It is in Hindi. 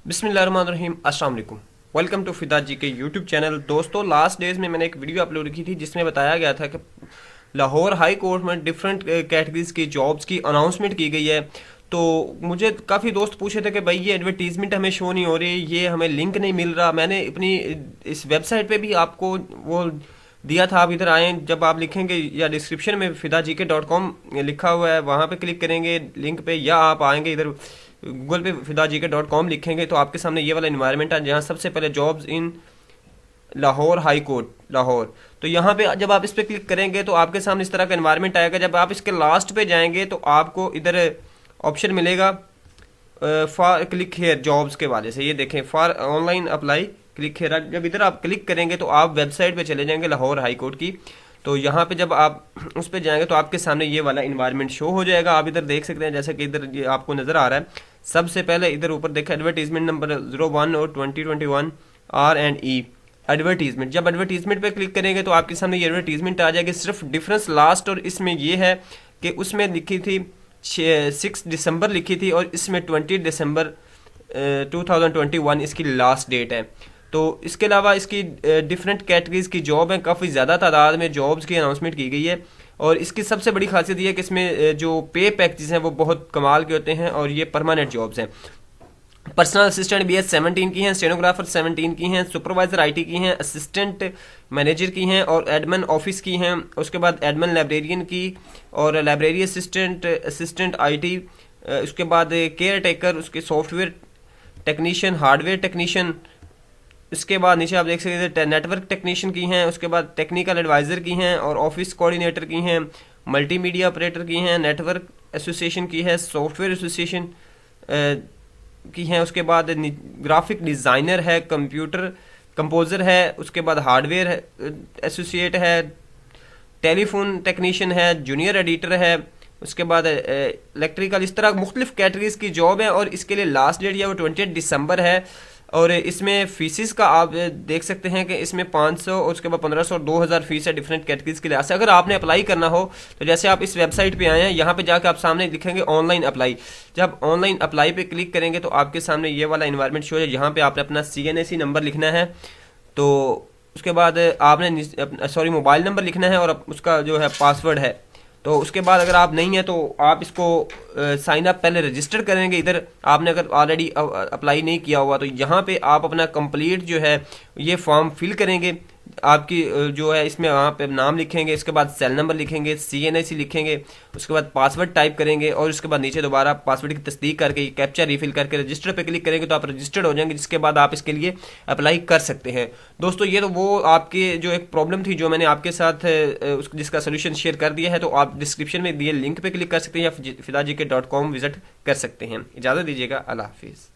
बिस्मिल्लाहिर्रहमानिर्रहीम, अस्सलाम वालेकुम। वेलकम टू फिदा जी के यूट्यूब चैनल। दोस्तों, लास्ट डेज में मैंने एक वीडियो अपलोड की थी जिसमें बताया गया था कि लाहौर हाई कोर्ट में डिफरेंट कैटेगरीज की जॉब्स की अनाउंसमेंट की गई है। तो मुझे काफ़ी दोस्त पूछे थे कि भाई ये एडवर्टीज़मेंट हमें शो नहीं हो रही, ये हमें लिंक नहीं मिल रहा। मैंने अपनी इस वेबसाइट पे भी आपको वो दिया था, आप इधर आएँ, जब आप लिखेंगे या डिस्क्रिप्शन में fidaGK.com लिखा हुआ है, वहाँ पे क्लिक करेंगे लिंक पे, या आप आएंगे इधर गूगल पे fidaGK.com लिखेंगे तो आपके सामने ये वाला इन्वायरमेंट है जहाँ सबसे पहले jobs in Lahore high court Lahore. तो यहाँ पे जब आप इस पर क्लिक करेंगे तो आपके सामने इस तरह का इन्वायरमेंट आएगा। जब आप इसके लास्ट पे जाएंगे तो आपको इधर ऑप्शन मिलेगा फॉर क्लिक हेयर जॉब्स के वाले से। ये देखें, for online apply click here. जब इधर आप क्लिक करेंगे तो आप वेबसाइट पे चले जाएंगे लाहौर हाई कोर्ट की। तो यहाँ पे जब आप उस पर जाएंगे तो आपके सामने ये वाला इन्वायरमेंट शो हो जाएगा। आप इधर देख सकते हैं, जैसे कि इधर ये आपको नज़र आ रहा है। सबसे पहले इधर ऊपर देखा एडवर्टीजमेंट नंबर 01 और 2021 R&E एडवर्टीजमेंट। जब एडवर्टीजमेंट पे क्लिक करेंगे तो आपके सामने ये एडवर्टीजमेंट आ जाएगी। सिर्फ डिफरेंस लास्ट और इसमें ये है कि उसमें लिखी थी 6 दिसंबर लिखी थी और इसमें 20 दिसंबर 2021 इसकी लास्ट डेट है। तो इसके अलावा इसकी डिफरेंट कैटेगरीज की जॉब है, काफ़ी ज़्यादा तादाद में जॉब्स की अनाउंसमेंट की गई है। और इसकी सबसे बड़ी खासियत ये है कि इसमें जो पे पैकेजेस हैं वो बहुत कमाल के होते हैं और ये परमानेंट जॉब्स हैं। पर्सनल असिस्टेंट BS 17 की हैं, स्टेनोग्राफर 17 की हैं, सुपरवाइजर IT की हैं, असिस्टेंट मैनेजर की हैं और एडमिन ऑफिस की हैं। उसके बाद एडमिन लाइब्रेरियन की और लाइब्रेरी असिस्टेंट IT। उसके बाद केयर टेकर, उसके सॉफ्टवेयर टेक्नीशियन, हार्डवेयर टेक्नीशियन। इसके बाद नीचे आप देख सकते हैं नेटवर्क टेक्नीशियन की हैं। उसके बाद टेक्निकल एडवाइज़र की हैं और ऑफिस कोऑर्डिनेटर की हैं, मल्टीमीडिया ऑपरेटर की हैं, नेटवर्क एसोसिएशन की है, सॉफ्टवेयर एसोसिएशन की हैं। उसके बाद ग्राफिक डिज़ाइनर है, कंप्यूटर कंपोज़र है। उसके बाद हार्डवेयर एसोसिएट है, टेलीफोन टेक्नीशियन है, जूनियर एडिटर है। उसके बाद इलेक्ट्रिकल। इस तरह मुख्तलिफ कैटेगरीज की जॉब है और इसके लिए लास्ट डेट है वो 20 दिसंबर है। और इसमें फीसिस का आप देख सकते हैं कि इसमें 500 और उसके बाद 1500 और 2000 फीस है डिफरेंट कैटेगरीज के लिए। अगर आपने अप्लाई करना हो तो जैसे आप इस वेबसाइट पे आए हैं, यहाँ पे जाकर आप सामने लिखेंगे ऑनलाइन अप्लाई। जब ऑनलाइन अप्लाई पे क्लिक करेंगे तो आपके सामने ये वाला इन्वायरमेंट शो है। यहाँ पे आपने अपना CNAC नंबर लिखना है। तो उसके बाद आपने मोबाइल नंबर लिखना है और उसका जो है पासवर्ड है। तो उसके बाद अगर आप नहीं है तो आप इसको साइन अप पहले रजिस्टर करेंगे। इधर आपने अगर ऑलरेडी अप्लाई नहीं किया हुआ तो यहाँ पे आप अपना कंप्लीट जो है ये फॉर्म फिल करेंगे। आपकी जो है इसमें वहाँ पे नाम लिखेंगे, इसके बाद सेल नंबर लिखेंगे, CNAC लिखेंगे, उसके बाद पासवर्ड टाइप करेंगे और उसके बाद नीचे दोबारा पासवर्ड की तस्दीक करके कैप्चा रिफिल करके रजिस्टर पे क्लिक करेंगे तो आप रजिस्टर्ड हो जाएंगे, जिसके बाद आप इसके लिए अप्लाई कर सकते हैं। दोस्तों, ये तो वो आपके जो एक प्रॉब्लम थी जो मैंने आपके साथ जिसका सोल्यूशन शेयर कर दिया है। तो आप डिस्क्रिप्शन में दिए लिंक पे क्लिक कर सकते हैं या fidaGK.com विजिट कर सकते हैं। इजाज़त दीजिएगा, अल्लाह हाफिज़।